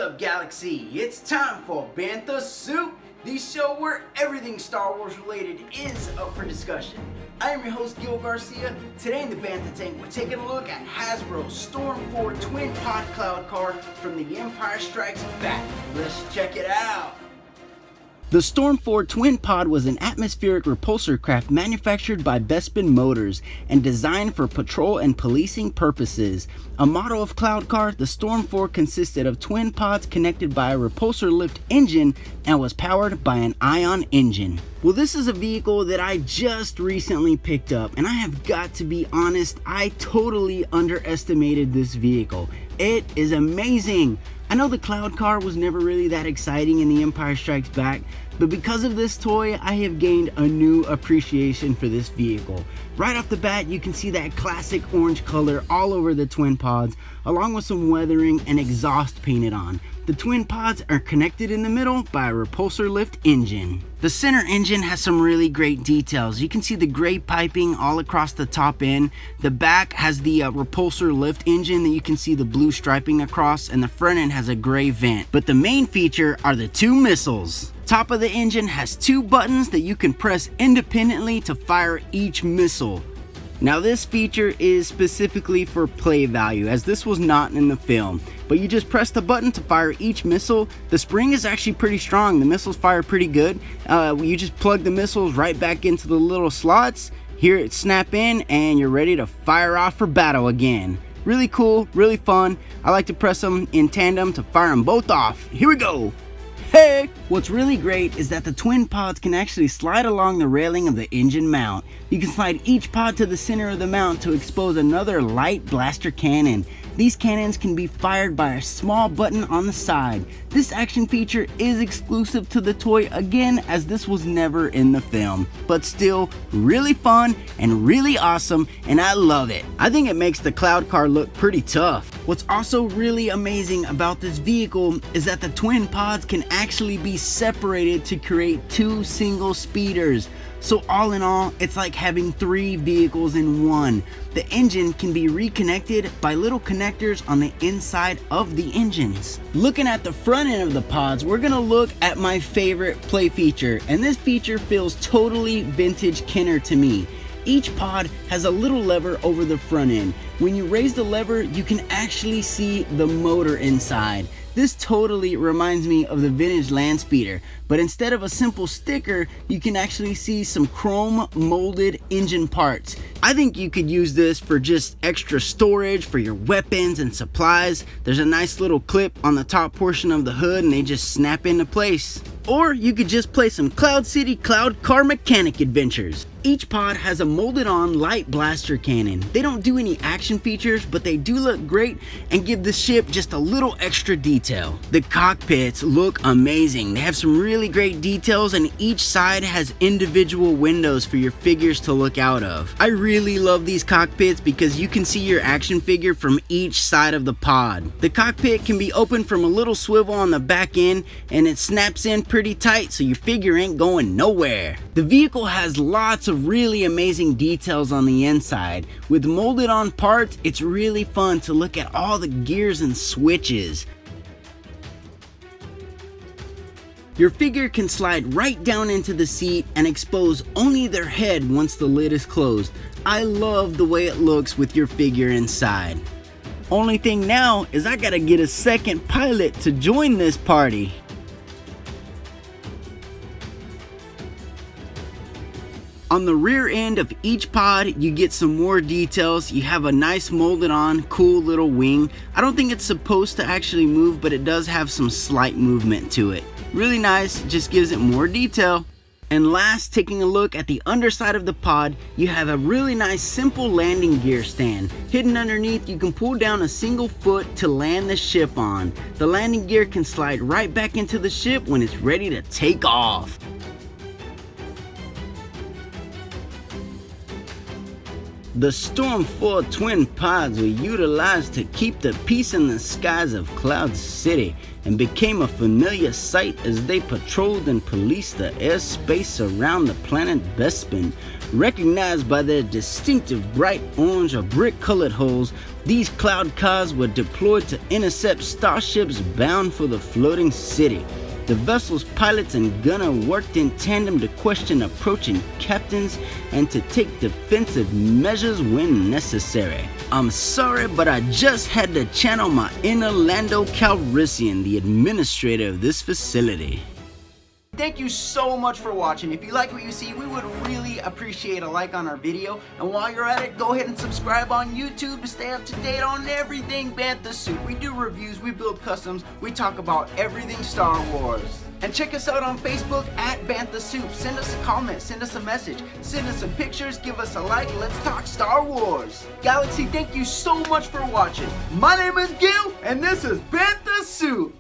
up, Galaxy? It's time for Bantha Soup, the show where everything Star Wars related is up for discussion. I am your host, Gil Garcia. Today in the Bantha Tank, we're taking a look at Hasbro's Storm 4 Twin Pod Cloud Car from The Empire Strikes Back. Let's check it out. The Storm 4 Twin Pod was an atmospheric repulsor craft manufactured by Bespin Motors and designed for patrol and policing purposes. A model of Cloud Car, the Storm 4 consisted of twin pods connected by a repulsor lift engine and was powered by an ion engine. Well, this is a vehicle that I just recently picked up, and I have got to be honest, I totally underestimated this vehicle. It is amazing. I know the Cloud Car was never really that exciting in The Empire Strikes Back, but because of this toy, I have gained a new appreciation for this vehicle. Right off the bat, you can see that classic orange color all over the twin pods, along with some weathering and exhaust painted on. The twin pods are connected in the middle by a repulsor lift engine. The center engine has some really great details. You can see the gray piping all across the top end. The back has the repulsor lift engine that you can see the blue striping across, and the front end has a gray vent. But the main feature are the two missiles. Top of the engine has two buttons that you can press independently to fire each missile. Now this feature is specifically for play value, as this was not in the film, but you just press the button to fire each missile. The spring is actually pretty strong. The missiles fire pretty good. You just plug the missiles right back into the little slots, hear it snap in, and you're ready to fire off for battle again. Really cool, really fun. I like to press them in tandem to fire them both off. Here we go. Hey! What's really great is that the twin pods can actually slide along the railing of the engine mount. You can slide each pod to the center of the mount to expose another light blaster cannon. These cannons can be fired by a small button on the side. This action feature is exclusive to the toy again, as this was never in the film, but still really fun and really awesome, and I love it. I think it makes the Cloud Car look pretty tough. What's also really amazing about this vehicle is that the twin pods can actually be separated to create two single speeders. So all in all, it's like having three vehicles in one. The engine can be reconnected by little connectors on the inside of the engines. Looking at the front end of the pods, we're gonna look at my favorite play feature, and this feature feels totally vintage Kenner to me. Each pod has a little lever over the front end. When you raise the lever, you can actually see the motor inside. This totally reminds me of the vintage land speeder, but instead of a simple sticker, you can actually see some chrome molded engine parts. I think you could use this for just extra storage for your weapons and supplies. There's a nice little clip on the top portion of the hood and they just snap into place. Or you could just play some Cloud City Cloud Car Mechanic adventures. Each pod has a molded on light blaster cannon. They don't do any action features, but they do look great and give the ship just a little extra detail. The cockpits look amazing. They have some really great details, and each side has individual windows for your figures to look out of. I really love these cockpits because you can see your action figure from each side of the pod. The cockpit can be opened from a little swivel on the back end, and it snaps in pretty tight so your figure ain't going nowhere. The vehicle has lots of really amazing details on the inside. With molded on parts, it's really fun to look at all the gears and switches. Your figure can slide right down into the seat and expose only their head once the lid is closed. I love the way it looks with your figure inside. Only thing now is I gotta get a second pilot to join this party. On the rear end of each pod, you get some more details. You have a nice molded on, cool little wing. I don't think it's supposed to actually move, but it does have some slight movement to it. Really nice, just gives it more detail. And last, taking a look at the underside of the pod, you have a really nice simple landing gear stand. Hidden underneath, you can pull down a single foot to land the ship on. The landing gear can slide right back into the ship when it's ready to take off. The Storm 4 twin pods were utilized to keep the peace in the skies of Cloud City and became a familiar sight as they patrolled and policed the airspace around the planet Bespin. Recognized by their distinctive bright orange or brick-colored hulls, these cloud cars were deployed to intercept starships bound for the floating city. The vessel's pilots and gunner worked in tandem to question approaching captains and to take defensive measures when necessary. I'm sorry, but I just had to channel my inner Lando Calrissian, the administrator of this facility. Thank you so much for watching. If you like what you see, we would really appreciate a like on our video. And while you're at it, go ahead and subscribe on YouTube to stay up to date on everything Bantha Soup. We do reviews, we build customs, we talk about everything Star Wars. And check us out on Facebook at Bantha Soup. Send us a comment, send us a message, send us some pictures, give us a like, let's talk Star Wars. Galaxy, thank you so much for watching. My name is Gil, and this is Bantha Soup.